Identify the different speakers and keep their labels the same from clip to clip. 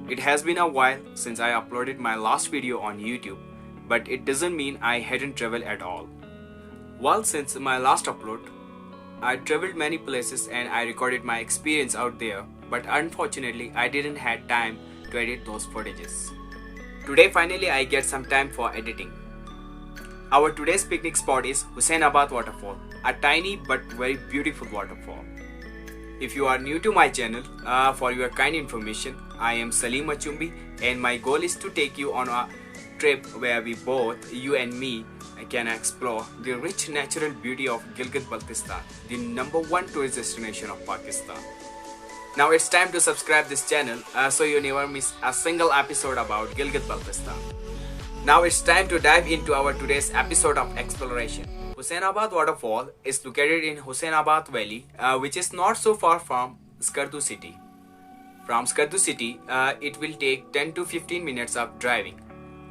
Speaker 1: It has been a while since I uploaded my last video on YouTube, but it doesn't mean I hadn't traveled at all. Well, since my last upload, I traveled many places and I recorded my experience out there, but unfortunately I didn't have time to edit those footages. Today finally I get some time for editing. Our today's picnic spot is Hussainabad Waterfall, a tiny but very beautiful waterfall. If you are new to my channel, for your kind information, I am Salim Achumbi and my goal is to take you on a trip where we both, you and me, can explore the rich natural beauty of Gilgit Baltistan, the #1 tourist destination of Pakistan. Now it's time to subscribe this channel so you never miss a single episode about Gilgit Baltistan. Now it's time to dive into our today's episode of exploration. Hussainabad Waterfall is located in Hussainabad Valley, which is not so far from Skardu city. From Skardu city, it will take 10 to 15 minutes of driving.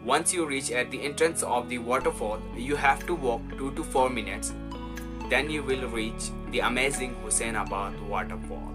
Speaker 1: Once you reach at the entrance of the waterfall, you have to walk 2 to 4 minutes. Then you will reach the amazing Hussainabad Waterfall.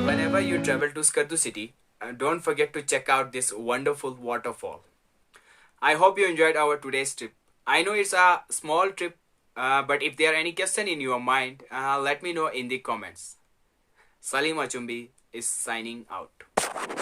Speaker 1: Whenever you travel to Skardu city, don't forget to check out this wonderful waterfall. I hope you enjoyed our today's trip. I know it's a small trip, but if there are any question in your mind, let me know in the comments. Salim Achumbi is signing out.